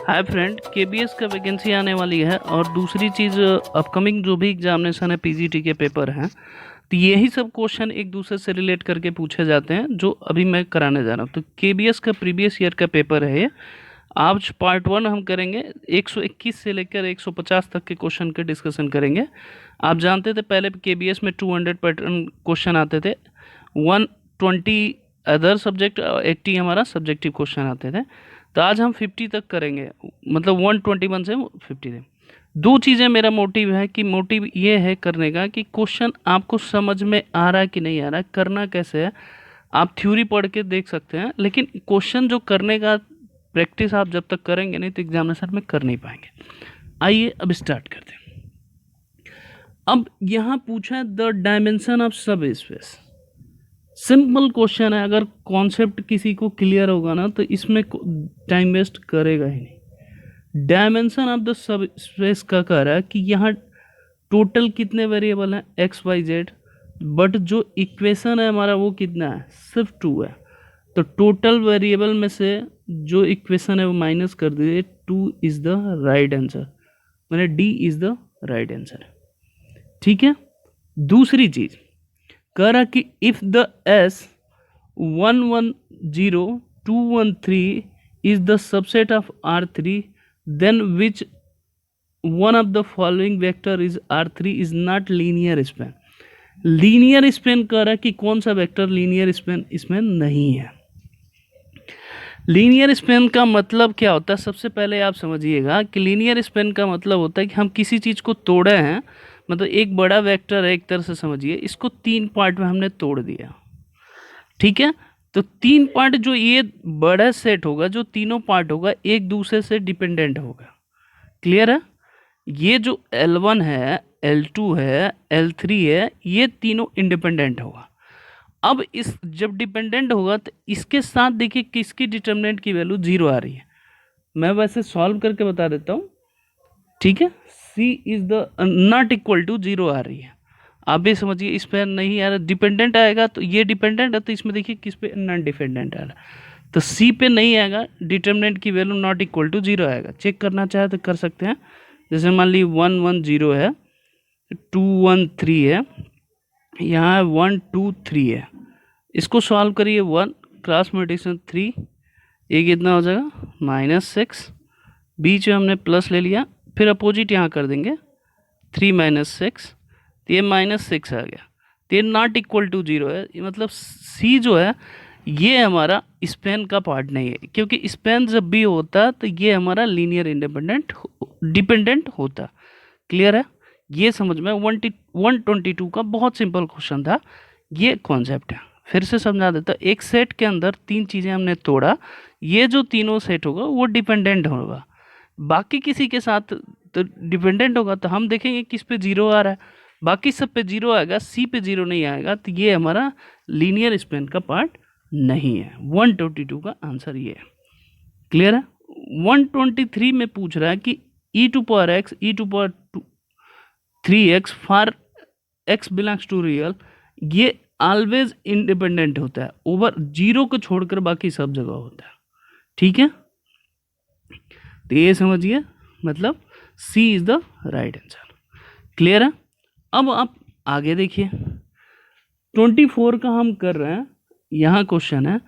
Hi friend, KBS का vacancy आने वाली है और दूसरी चीज़ अपकमिंग जो भी एग्जामिनेशन है पीजीटी के पेपर हैं, तो यही सब क्वेश्चन एक दूसरे से रिलेट करके पूछे जाते हैं जो अभी मैं कराने जा रहा हूँ। तो केबीएस का प्रीवियस ईयर का पेपर है ये। आज पार्ट वन हम करेंगे, 121 से लेकर 150 तक के क्वेश्चन के डिस्कशन करेंगे। आप जानते थे पहले केबीएस में 200 पैटर्न क्वेश्चन आते थे, 120 अदर सब्जेक्ट, 80 हमारा सब्जेक्टिव क्वेश्चन आते थे। तो आज हम 50 तक करेंगे, मतलब 121 से 50 तक। दो चीज़ें मेरा मोटिव है कि मोटिव ये है करने का कि क्वेश्चन आपको समझ में आ रहा है कि नहीं आ रहा है, करना कैसे है। आप थ्योरी पढ़ के देख सकते हैं, लेकिन क्वेश्चन जो करने का प्रैक्टिस आप जब तक करेंगे नहीं तो एग्जामिनेशन में कर नहीं पाएंगे। आइए अब स्टार्ट करते हैं। अब यहाँ पूछा है द डायमेंशन ऑफ सब स्पेस। सिंपल क्वेश्चन है, अगर कॉन्सेप्ट किसी को क्लियर होगा ना तो इसमें टाइम वेस्ट करेगा ही नहीं। Dimension of the sub space का कह रहा है कि यहाँ टोटल कितने वेरिएबल हैं, एक्स वाई जेड, बट जो इक्वेशन है हमारा वो कितना है, सिर्फ 2 है। तो टोटल वेरिएबल में से जो इक्वेशन है वो माइनस कर दीजिए, 2 इज द राइट आंसर, मैंने D is the right answer. ठीक है। दूसरी चीज कह रहा कि if the S 110 213 is the subset of R3, then which one of the following vector is R3 is not linear span. Linear span कह रहा है कि कौन सा वेक्टर लीनियर स्पेन इसमें नहीं है। लीनियर स्पेन का मतलब क्या होता है, सबसे पहले आप समझिएगा कि लीनियर स्पेन का मतलब होता है कि हम किसी चीज़ को तोड़े हैं, मतलब एक बड़ा वेक्टर है, एक तरह से समझिए, इसको 3 पार्ट में हमने तोड़ दिया। ठीक है। तो 3 पार्ट जो ये बड़ा सेट होगा, जो तीनों पार्ट होगा एक दूसरे से डिपेंडेंट होगा। क्लियर है। ये जो L1 है, L2 है, L3 है, ये तीनों इंडिपेंडेंट होगा। अब इस जब डिपेंडेंट होगा तो इसके साथ देखिए किसकी डिटर्मिनेंट की वैल्यू 0 आ रही है। मैं वैसे सॉल्व करके बता देता हूँ। ठीक है। C is the not equal to 0 आ रही है। आप भी समझिए, इस पर नहीं आ रहा, डिपेंडेंट आएगा तो ये डिपेंडेंट है, तो इसमें देखिए किस पे नॉन डिपेंडेंट आ रहा है, तो C पे नहीं आएगा, डिटर्मिनेंट की वैल्यू नॉट इक्वल टू 0 आएगा। चेक करना चाहे तो कर सकते हैं। जैसे मान ली 110 है, 213 है, यहाँ 123 है, इसको सॉल्व करिए। 1 क्रॉस मल्टीप्लिकेशन 3, ये कितना हो जाएगा -6, बीच में हमने प्लस ले लिया, फिर अपोजिट यहाँ कर देंगे 3 - 6, तो ये -6 आ गया। तो ये नॉट इक्वल टू 0 है, ये मतलब C जो है ये हमारा स्पेन का पार्ट नहीं है, क्योंकि स्पेन जब भी होता तो ये हमारा लीनियर इंडिपेंडेंट डिपेंडेंट होता। क्लियर है। ये समझ में 122 का बहुत सिंपल क्वेश्चन था, ये कॉन्सेप्ट है। फिर से समझा देता, एक सेट के अंदर 3 चीज़ें हमने तोड़ा, ये जो तीनों सेट होगा वो डिपेंडेंट होगा, बाकी किसी के साथ तो डिपेंडेंट होगा, तो हम देखेंगे किस पे 0 आ रहा है, बाकी सब पे 0 आएगा, C पे 0 नहीं आएगा, तो ये हमारा लीनियर स्पेन का पार्ट नहीं है। 122 का आंसर ये है। क्लियर है। 123 में पूछ रहा है कि e⁻x e⁻3x for x belongs to real, ये ऑलवेज इंडिपेंडेंट होता है, ओवर 0 को छोड़कर बाकी सब जगह होता है। ठीक है। तो ये समझिए, मतलब C is the right answer. Clear है। अब आप आगे देखिए, 24 का हम कर रहे हैं। यहाँ क्वेश्चन है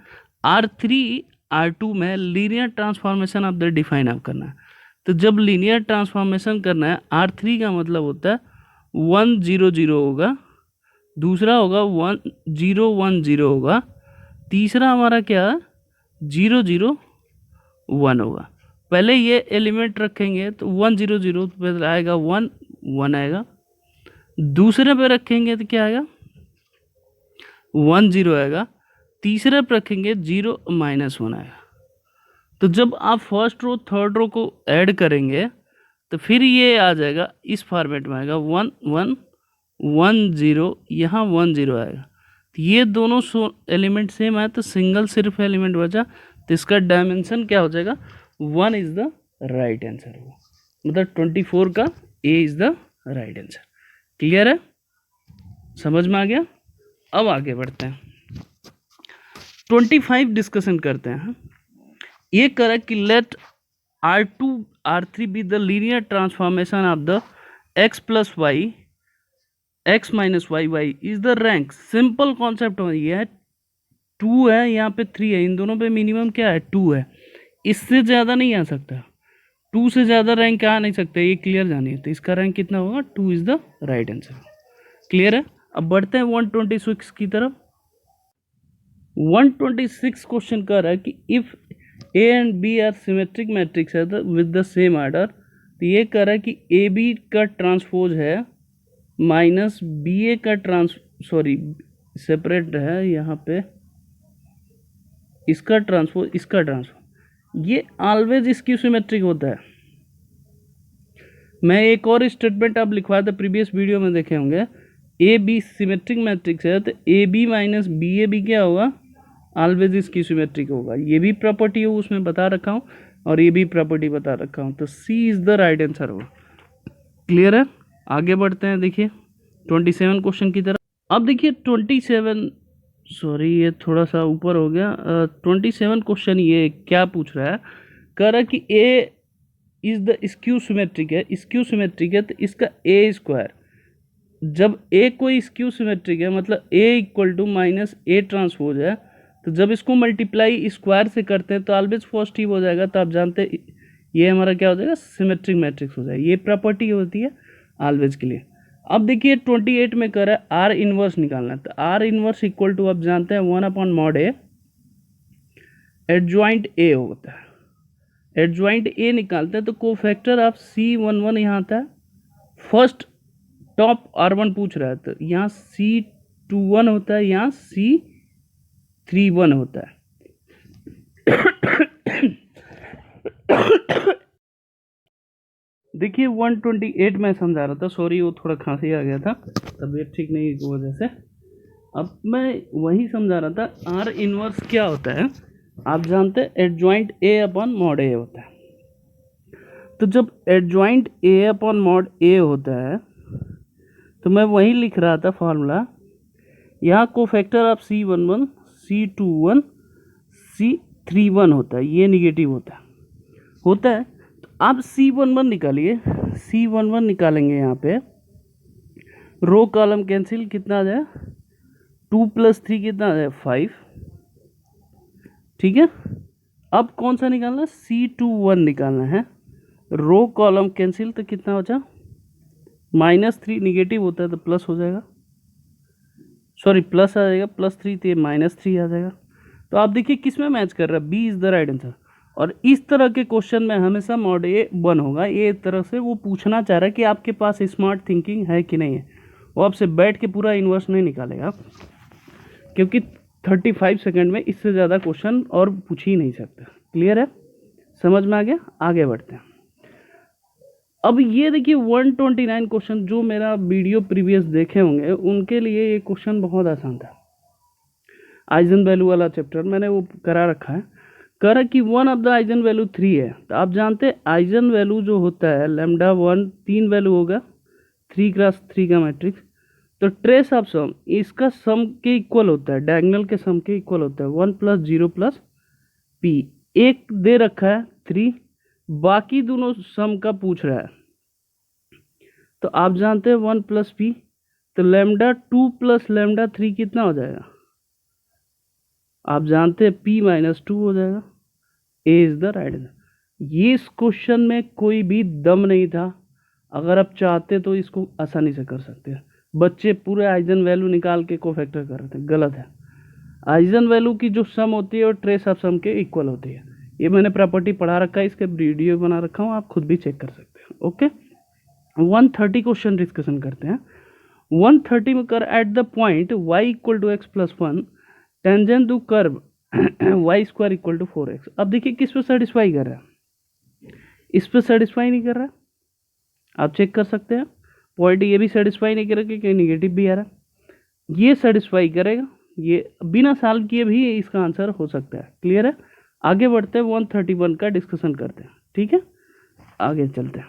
R3 R2 में linear transformation of the define आप करना है। तो जब लीनियर ट्रांसफॉर्मेशन करना है, R3 का मतलब होता है 1 0 0 होगा, दूसरा होगा 1 0 1 0 होगा, तीसरा हमारा क्या है 0 0 1 होगा। पहले ये एलिमेंट रखेंगे तो 1 0 0 पे आएगा 1 1 आएगा, दूसरे पे रखेंगे तो क्या आएगा 1 0 आएगा, तीसरे पे रखेंगे 0 -1 आएगा। तो जब आप फर्स्ट रो थर्ड रो को ऐड करेंगे तो फिर ये आ जाएगा, इस फॉर्मेट में आएगा 1 1 1 0, यहाँ 1 0 आएगा। तो ये दोनों एलिमेंट सेम है, तो सिंगल सिर्फ एलिमेंट बचा, तो इसका डायमेंशन क्या हो जाएगा, 1 इज द राइट आंसर। मतलब 24 का A is the right answer. Clear है, समझ में आ गया। अब आगे बढ़ते हैं, 25 डिस्कशन करते हैं। ये करें कि late R2 R3 be the linear transformation of the x plus y x minus y y is the rank। Simple concept हो ये है, 2 है यहाँ पे 3 है, इन दोनों पे मिनिमम क्या है 2 है, इससे ज़्यादा नहीं आ सकता, 2 से ज़्यादा रैंक आ नहीं सकता, ये क्लियर जानिए। तो इसका रैंक कितना होगा, 2 is the right answer. Clear है। अब बढ़ते हैं 126 की तरफ। 126 क्वेश्चन कर रहा है कि if A and B are symmetric matrix है विद द सेम आर्डर, तो ये कह रहा है कि ए बी का ट्रांसपोज है माइनस बी ए का सेपरेट है यहाँ पे, इसका ट्रांसपोज इसका ट्रांसपोज, ये ऑलवेज स्क्यू सिमेट्रिक होता है। मैं एक और स्टेटमेंट आप लिखवाया था प्रीवियस वीडियो में देखे होंगे, ए बी सिमेट्रिक मैट्रिक्स है तो A B minus B A B क्या होगा, ऑलवेज स्क्यू सिमेट्रिक होगा। ये भी प्रॉपर्टी हो उसमें बता रखा हूँ और ये भी प्रॉपर्टी बता रखा हूँ, तो सी इज़ द राइट आंसर होगा। क्लियर है। आगे बढ़ते हैं, देखिए 27 क्वेश्चन की तरफ। अब देखिए 27, सॉरी ये थोड़ा सा ऊपर हो गया, 27 क्वेश्चन ये क्या पूछ रहा है, कह रहा है कि A is the skew symmetric है, स्क्यू सिमेट्रिक है तो इसका ए स्क्वायर, जब ए कोई स्क्यू सिमेट्रिक है मतलब A equal to minus A transpose है, तो जब इसको मल्टीप्लाई स्क्वायर से करते हैं तो ऑलवेज पॉजिटिव हो जाएगा, तो आप जानते हैं ये हमारा क्या हो जाएगा, सिमेट्रिक मैट्रिक्स हो जाएगा। ये प्रॉपर्टी होती है ऑलवेज के लिए। अब देखिए 28 में कर रहा है आर इनवर्स निकालना है, तो आर इनवर्स इक्वल टू आप जानते हैं 1/mod ए, एडजॉइंट ए होता है, एडजॉइंट ए निकालते हैं तो कोफैक्टर ऑफ C11 यहाँ आता है, फर्स्ट टॉप R1 पूछ रहा है तो यहाँ C21 होता है, यहाँ C31 होता है। देखिए 128 में समझा रहा था, सॉरी वो थोड़ा खांसी आ गया था, तबीयत ठीक नहीं की वजह से। अब मैं वही समझा रहा था, आर इनवर्स क्या होता है, आप जानते हैं एडजॉइंट ए अपॉन मॉड ए होता है। तो जब एडजॉइंट ए अपॉन मॉड ए होता है तो मैं वही लिख रहा था फॉर्मूला, यहाँ cofactor of C11 C21 C31 होता है, ये निगेटिव होता है। तो आप C11 निकालिए, C11 निकालेंगे, यहाँ पे रो कॉलम कैंसिल, कितना आ जाए 2 + 3 कितना आ जाए 5, ठीक है। अब कौन सा निकालना है, C21 निकालना है, रो कॉलम कैंसिल, तो कितना हो जाए -3, निगेटिव होता है तो प्लस हो जाएगा, सॉरी प्लस आ जाएगा, +3 तो ये -3 आ जाएगा। तो आप देखिए किस में मैच कर रहा है, B is the right answer. और इस तरह के क्वेश्चन में हमेशा मॉड ए 1 होगा, ये एक तरह से वो पूछना चाह रहा है कि आपके पास स्मार्ट थिंकिंग है कि नहीं है। वो आपसे बैठ के पूरा इन्वर्स नहीं निकालेगा, क्योंकि 35 सेकंड में इससे ज़्यादा क्वेश्चन और पूछ ही नहीं सकता। क्लियर है, समझ में आ गया। आगे बढ़ते हैं। अब ये देखिए 129 क्वेश्चन, जो मेरा वीडियो प्रीवियस देखे होंगे उनके लिए ये क्वेश्चन बहुत आसान था। आइजन वैल्यू वाला चैप्टर मैंने वो करा रखा है। कह रहा कि one of the eigen value 3 है, तो आप जानते हैं आइजन वैल्यू जो होता है λ1 3 वैल्यू होगा, 3x3 का मैट्रिक्स। तो ट्रेस ऑफ सम इसका सम के इक्वल होता है, डायगोनल के सम के इक्वल होता है 1 + 0 + p। एक दे रखा है 3, बाकी दोनों सम का पूछ रहा है, तो आप जानते हैं 1 + p, तो λ2 + λ3 कितना हो जाएगा, आप जानते हैं p - 2 हो जाएगा। A is the right answer. ये इस क्वेश्चन में कोई भी दम नहीं था, अगर आप चाहते तो इसको आसानी से कर सकते हैं। बच्चे पूरे आइजन वैल्यू निकाल के कोफैक्टर कर रहे थे, गलत है। आइजन वैल्यू की जो सम होती है वो ट्रेस ऑफ सम के इक्वल होती है। ये मैंने प्रॉपर्टी पढ़ा रखा है, इसके वीडियो बना रखा हूँ, आप खुद भी चेक कर सकते हैं। ओके, 130 क्वेश्चन डिस्कशन करते हैं। 130 में कर at the point y = x + 1 tangent to curve y² = 4x। अब देखिए किस पे सेटिस्फाई कर रहा है, इस पे सेटिस्फाई नहीं कर रहा है, आप चेक कर सकते हैं। पॉइंट ये भी सेटिस्फाई नहीं करेगा क्योंकि नेगेटिव भी आ रहा है, ये सेटिस्फाई करेगा, ये बिना सॉल्व किए भी इसका आंसर हो सकता है। क्लियर है। आगे बढ़ते हैं, 131 का डिस्कशन करते हैं। ठीक है, आगे चलते हैं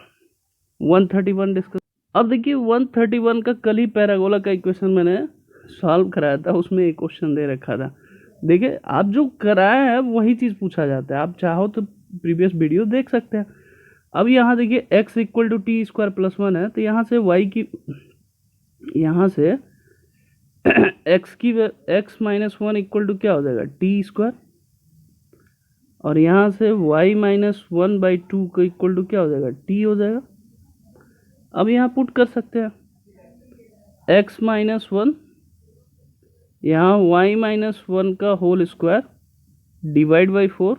131 डिस्कस। अब देखिए 131 का कल ही पैराबोला का इक्वेशन मैंने सॉल्व कराया था, उसमें एक क्वेश्चन दे रखा था। देखिए आप जो कराया है वही चीज़ पूछा जाता है, आप चाहो तो प्रीवियस वीडियो देख सकते हैं। अब यहाँ देखिए x equal to T square plus 1 है, तो यहाँ से y की, यहाँ से x माइनस 1 इक्वल टू क्या हो जाएगा, टी स्क्वायर, और यहाँ से y माइनस 1/2 का इक्वल टू क्या हो जाएगा, टी हो जाएगा। अब यहाँ पुट कर सकते हैं x माइनस 1, यहाँ y माइनस 1 का होल स्क्वायर डिवाइड बाई 4,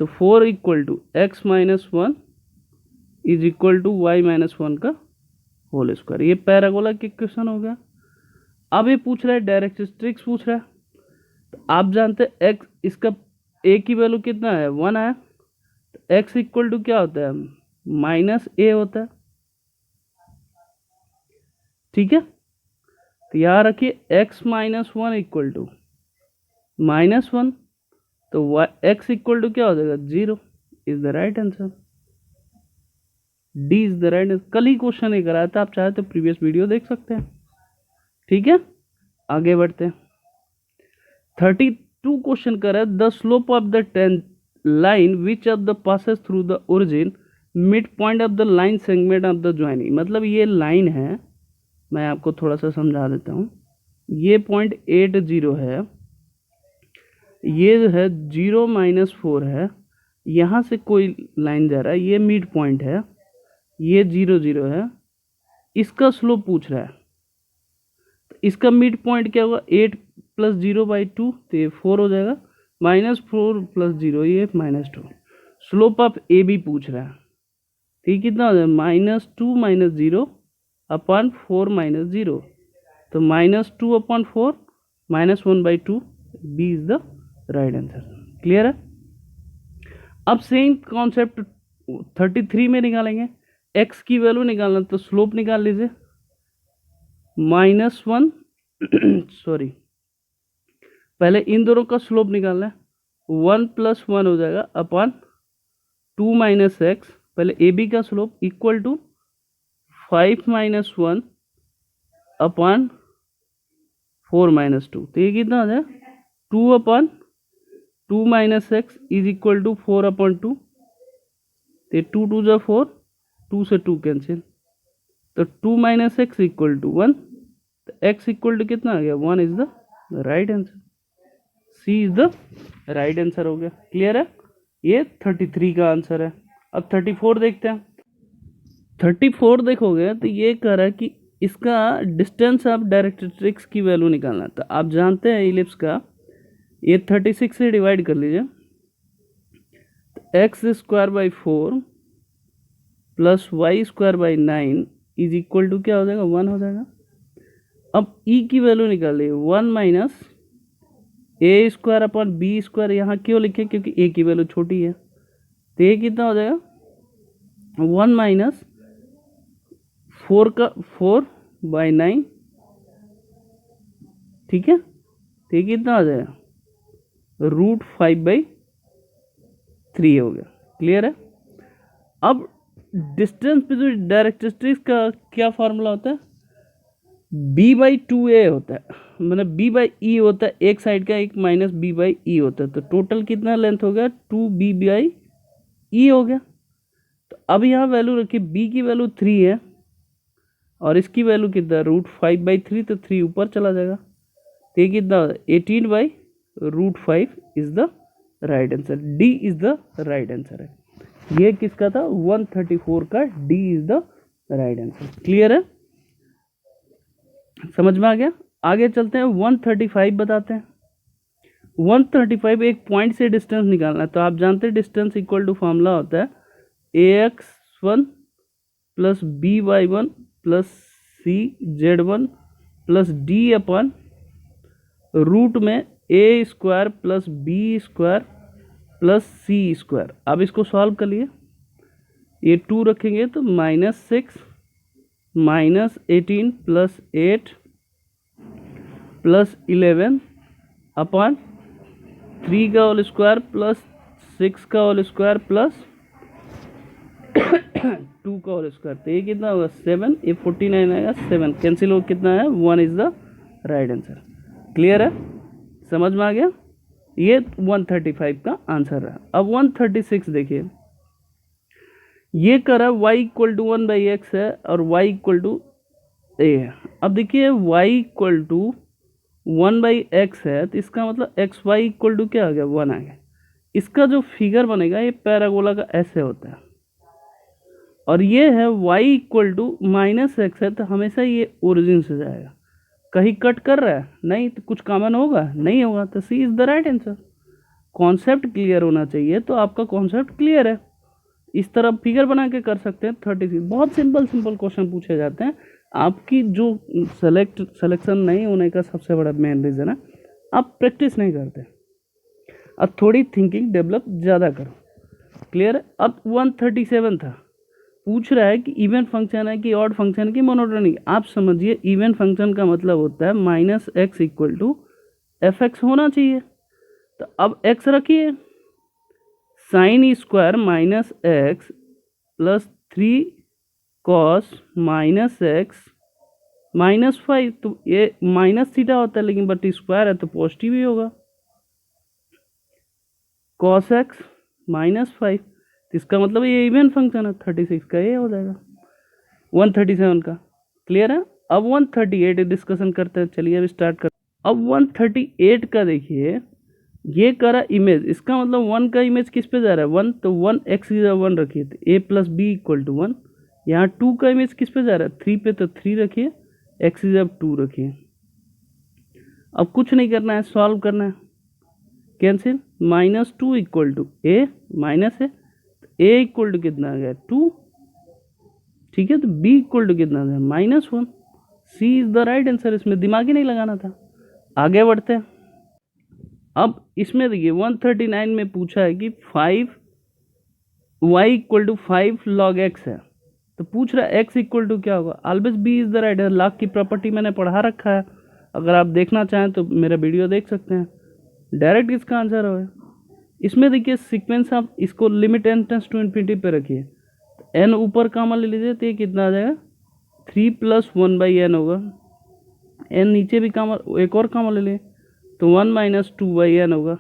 तो 4 equal to x minus 1 is equal to y minus 1 का होल स्क्वायर। ये पैराबोला के क्वेश्चन हो गया। अब ये पूछ रहा है डायरेक्ट्रिक्स पूछ रहा है, तो आप जानते हैं x, इसका a की वैल्यू कितना है, 1 है, तो x इक्वल टू क्या होता है, माइनस a होता है। ठीक है, तो यहाँ रखिए x minus 1 equal to minus 1, तो x इक्वल टू क्या हो जाएगा, 0 is the right answer. D is the right answer. कल ही क्वेश्चन नहीं कराया था, आप चाहे तो प्रीवियस वीडियो देख सकते हैं। ठीक है, आगे बढ़ते हैं। 32 क्वेश्चन कर रहा है, the slope of the line which of the passes through the origin mid point of the line segment of the joining. मतलब ये लाइन है, मैं आपको थोड़ा सा समझा देता हूँ। ये पॉइंट 80 है, ये है 0-4 है, यहाँ से कोई लाइन जा रहा है, ये मिड पॉइंट है, ये 0-0 है, इसका स्लोप पूछ रहा है। तो इसका मिड पॉइंट क्या होगा, 8 + 0/2, तो ये 4 हो जाएगा, -4 + 0 ये -2। स्लोप ऑफ ए बी पूछ रहा है, ठीक, कितना हो जाएगा, -2 - 0 अपॉन 4 - 0, तो -2 upon 4 -1/2, B is the right answer. Clear है। अब सेम कॉन्सेप्ट 33 में निकालेंगे। x की वैल्यू निकालना, तो स्लोप निकाल लीजिए, -1 सॉरी, पहले इन दोनों का स्लोप निकालना है, 1 + 1 हो जाएगा अपॉन 2 - x, पहले ए बी का स्लोप इक्वल टू 5 - 1 अपॉन 4 - 2, तो ये कितना हो जाएगा, 2 upon 2 - x is equal to 4 upon 2, तो 2 2 जा 4, 2 से 2 कैंसिल, तो 2 - x इक्वल टू 1, तो x इक्वल टू कितना आ गया, 1 is the right answer. C is the right answer हो गया। क्लियर है, ये 33 का आंसर है। अब 34 देखते हैं। 34 देखोगे तो ये कह रहा है कि इसका डिस्टेंस ऑफ डायरेक्ट्रिक्स की वैल्यू निकालना है। तो आप जानते हैं इलिप्स का, ये 36 से डिवाइड कर लीजिए, x² / 4 + y² / 9 is equal to क्या हो जाएगा, 1 हो जाएगा। अब e की वैल्यू निकालिए, 1 - a² अपॉन b², यहाँ क्यों लिखे, क्योंकि a की वैल्यू छोटी है, तो ये कितना हो जाएगा, 1 - 4/9, ठीक है, तो ये कितना हो जाएगा, √5/3 हो गया। क्लियर है। अब डिस्टेंस पे जो डायरेक्ट्रिक्स का क्या फार्मूला होता है, b/2a होता है, मतलब b/e होता है, एक साइड का, एक -b/e होता है, तो टोटल कितना लेंथ हो गया, 2b/e हो गया। तो अब यहाँ वैल्यू रखिए, b की वैल्यू 3 है और इसकी वैल्यू कितना, √5/3, तो 3 ऊपर चला जाएगा, तो ये कितना, 18/√5 is the right answer. D is the right answer है। ये किसका था, 134 का, D is the right answer. Clear है, समझ में आ गया। आगे चलते हैं, 135 बताते हैं। 135 एक पॉइंट से डिस्टेंस निकालना है, तो आप जानते हैं डिस्टेंस इक्वल टू फॉर्मूला होता है ax1 + by1 + cz1 + d upon root में a² + b² + c²। अब इसको सॉल्व कर लिए, ये 2 रखेंगे तो -6 -18 + 8 + 11 अपॉन 3 का होल स्क्वायर + 6 का होल स्क्वायर + 2 का होल स्क्वायर, तो ये कितना होगा, 7, ये 49 आएगा, 7 कैंसिल हो, कितना है, 1 is the right answer. Clear है, समझ में आ गया। ये 135 का आंसर है। अब 136 देखिए, ये कर y इक्वल टू 1/x है और y इक्वल टू a है। अब देखिए y इक्वल टू 1/x है, तो इसका मतलब एक्स वाई इक्वल टू क्या आ गया, 1 आ गया। इसका जो फिगर बनेगा ये पैराबोला का ऐसे होता है, और ये है y इक्वल टू -x है, तो हमेशा ये ओरिजिन से जाएगा। कहीं कट कर रहा है नहीं, तो कुछ कॉमन होगा नहीं होगा, तो C is the right answer. Concept clear होना चाहिए, तो आपका कॉन्सेप्ट क्लियर है। इस तरह फिगर बना के कर सकते हैं। 36 बहुत सिंपल क्वेश्चन पूछे जाते हैं। आपकी जो सिलेक्शन नहीं होने का सबसे बड़ा मेन रीज़न है आप प्रैक्टिस नहीं करते। अब थोड़ी थिंकिंग डेवलप ज़्यादा करो। क्लियर है। अब 137 था, पूछ रहा है कि इवन फंक्शन है कि ऑड फंक्शन की मोनोटोनिक। आप समझिए इवन फंक्शन का मतलब होता है -x इक्वल टू fx होना चाहिए। तो अब x रखिए, sine square -x plus 3 cos -x -5, तो ये माइनस थीटा होता है, लेकिन बट स्क्वायर है तो पॉजिटिव ही होगा। cos x -5, इसका मतलब ये इवन फंक्शन है। 36 का ये हो जाएगा 137 का। क्लियर है। अब 138 डिस्कशन करते हैं। चलिए अब स्टार्ट कर। अब 138 का देखिए, ये करा इमेज, इसका मतलब 1 का इमेज किस पे जा रहा है, 1, तो 1 x की जगह 1 रखिए, तो a plus B equal to 1। यहाँ 2 का इमेज किस पे जा रहा है, 3 पे, तो 3 रखिए, x की जगह 2 रखिए। अब कुछ नहीं करना है, सॉल्व करना है। Cancel, -2 equal to a minus है, a इक्वल टू कितना आ गया 2। ठीक है, तो b इक्वल टू कितना आ गया -1। सी इज द राइट आंसर। इसमें दिमाग ही नहीं लगाना था। आगे बढ़ते हैं। अब इसमें देखिए 139 में पूछा है कि 5y equal to 5 log x है, तो पूछ रहा है x इक्वल टू क्या होगा। Always b is the right है। लॉग की प्रॉपर्टी मैंने पढ़ा रखा है, अगर आप देखना चाहें तो मेरा वीडियो देख सकते हैं। डायरेक्ट इसका आंसर है। इसमें देखिए सीक्वेंस, आप इसको limit n tends to infinity पे रखिए, n ऊपर कॉमन ले लीजिए, तो ये कितना आ जाएगा 3 + 1/n होगा। n नीचे भी कॉमन, एक और कॉमन ले लिए, तो 1 - 2/n होगा।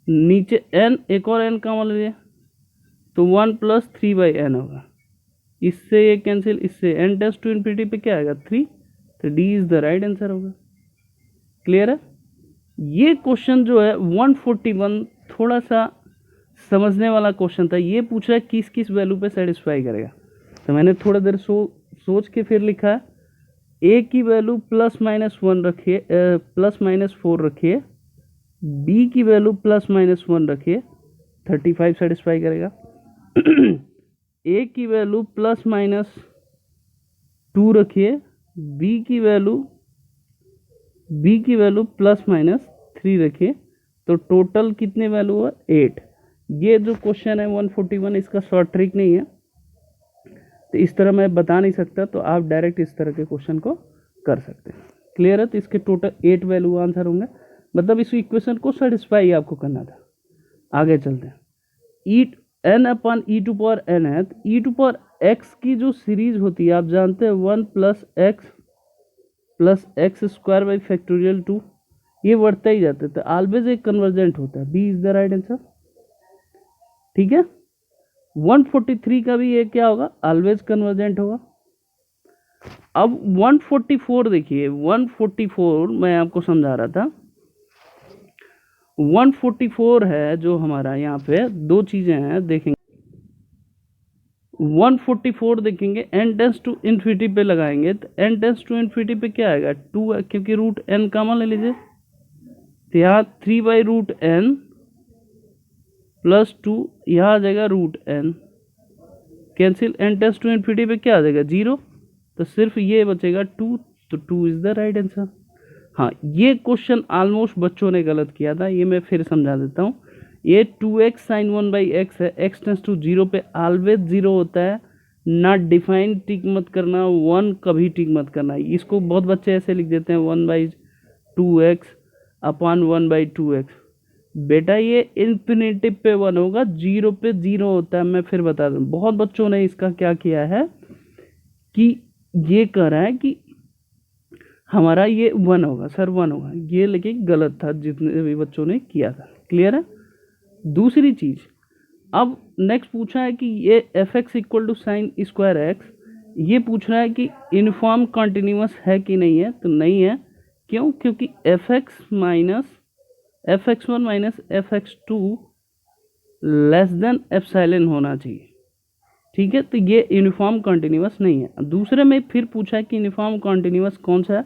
नीचे n, एक और n कॉमन ले लिए, तो 1 + 3/n होगा। इससे ये कैंसिल, इससे n टेंस टू इन्फिनिटी पे क्या आएगा 3, तो D is the right answer होगा। क्लियर है। ये क्वेश्चन जो है 141 थोड़ा सा समझने वाला क्वेश्चन था। ये पूछ रहा है किस किस वैल्यू पे सेटिस्फाई करेगा, तो मैंने थोड़ा देर सोच के फिर लिखा है। ए की वैल्यू +-1 रखिए, +-4 रखिए। बी की वैल्यू +-1 रखिए, 35 सेटिस्फाई करेगा। ए की वैल्यू +-2 रखिए, बी की वैल्यू +-3 रखिए, तो टोटल कितने वैल्यू हुआ 8। ये जो क्वेश्चन है 141, इसका शॉर्ट ट्रिक नहीं है, तो इस तरह मैं बता नहीं सकता, तो आप डायरेक्ट इस तरह के क्वेश्चन को कर सकते हैं। क्लियर है। तो इसके टोटल 8 वैल्यू आंसर होंगे, मतलब इस इक्वेशन को सेटिस्फाई आपको करना था। आगे चलते हैं। n/e⁴n है, तो e⁴x की जो सीरीज होती है आप जानते हैं 1 + x² 2, ये बढ़ता ही जाता है, तो ऑलवेज एक कन्वर्जेंट होता है। B is the right answer. ठीक है। 143 का भी ये क्या होगा, ऑलवेज कन्वर्जेंट होगा। अब 144 देखिए, 144 मैं आपको समझा रहा था। 144 है जो हमारा, यहाँ पे दो चीजें हैं देखेंगे। 144 देखेंगे, n टेंस टू इन्फिनिटी पे लगाएंगे, तो n टेंस टू इन्फिनिटी पे क्या आएगा 2 है, क्योंकि रूट n कॉमन ले लीजिए, तो यहाँ 3/√n + 2, यहाँ आ जाएगा √n। Cancel, n tends to infinity पे क्या आ जाएगा 0, तो सिर्फ ये बचेगा 2, तो 2 इज द राइट आंसर। हाँ, ये क्वेश्चन ऑलमोस्ट बच्चों ने गलत किया था, ये मैं फिर समझा देता हूँ। ये 2x sin 1/x है, x टेंस टू 0 पे ऑलवेज 0 होता है। ना डिफाइन टिक मत करना, 1 कभी टिक मत करना। इसको बहुत बच्चे ऐसे लिख देते हैं 1/2x अपॉन 1/2x। बेटा ये इन्फिनिटिव पे 1 होगा, 0 पे 0 होता है। मैं फिर बता दूं, बहुत बच्चों ने इसका क्या किया है कि ये कह रहा है कि हमारा ये 1 होगा सर, 1 होगा ये, लेकिन गलत था जितने भी बच्चों ने किया था। क्लियर है। दूसरी चीज़, अब नेक्स्ट पूछा है कि ये F X equal to sine square X, ये पूछ रहा है कि यूनिफॉर्म कॉन्टिन्यूस है कि नहीं है, तो नहीं है। क्यों? क्योंकि F X one minus F X two less than epsilon होना चाहिए। ठीक है, तो ये यूनिफॉर्म कॉन्टिन्यूस नहीं है। दूसरे में फिर पूछा है कि यूनिफॉर्म कॉन्टिन्यूस कौन सा है,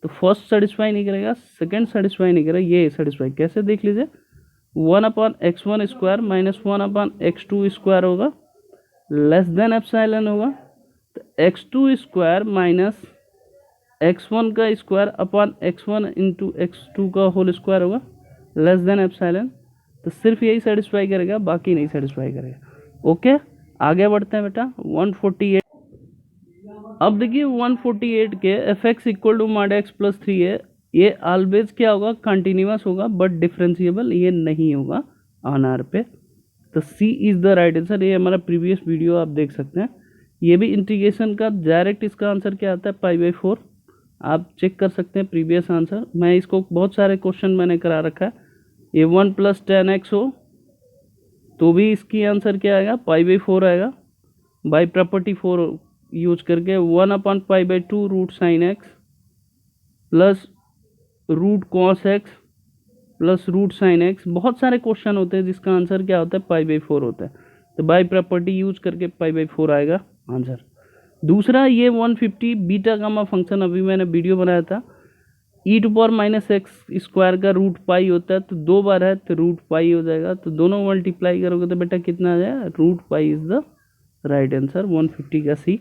तो फर्स्ट सेटिस्फाई नहीं करेगा, सेकंड सेटिस्फाई नहीं करेगा, ये सेटिस्फाई। कैसे देख लीजिए, 1/x1 square minus 1/x2 square होगा, लेस देन एप्सिलॉन होगा। तो x2 स्क्वायर माइनस x1 का square upon x1 into x2 का होल स्क्वायर होगा, लेस देन एप्सिलॉन। तो सिर्फ यही सेटिस्फाई करेगा, बाकी नहीं सेटिस्फाई करेगा। ओके, आगे बढ़ते हैं बेटा। 148, अब देखिए 148 के F X equal to mod X plus 3 है, ये ऑलवेज क्या होगा, कंटिन्यूस होगा, बट डिफरेंशिएबल ये नहीं होगा ऑन आर पे। तो सी इज़ द राइट आंसर। ये हमारा प्रीवियस वीडियो आप देख सकते हैं। ये भी इंटीग्रेशन का डायरेक्ट, इसका आंसर क्या आता है, π/4। आप चेक कर सकते हैं प्रीवियस आंसर, मैं इसको बहुत सारे क्वेश्चन मैंने करा रखा है। ये 1 + 10x हो तो भी इसकी आंसर क्या आएगा, π/4 आएगा। बाई प्रॉपर्टी 4 यूज करके 1/π/2 root sine x plus root cos x plus root sine x. बहुत सारे क्वेश्चन होते हैं जिसका आंसर क्या होता है, π/4 होता है। तो बाई प्रॉपर्टी यूज करके π/4 आएगा आंसर। दूसरा, ये 150 बीटा गामा फंक्शन अभी मैंने वीडियो बनाया था, e⁻⁻x स्क्वायर का रूट पाई होता है, तो 2 बार है तो रूट पाई हो जाएगा। तो दोनों मल्टीप्लाई करोगे तो बेटा कितना आ जाएगा, root pi is the right answer. 150 का सी।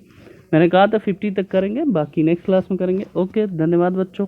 मैंने कहा था 50 तक करेंगे, बाकी नेक्स्ट क्लास में करेंगे। ओके, धन्यवाद बच्चों।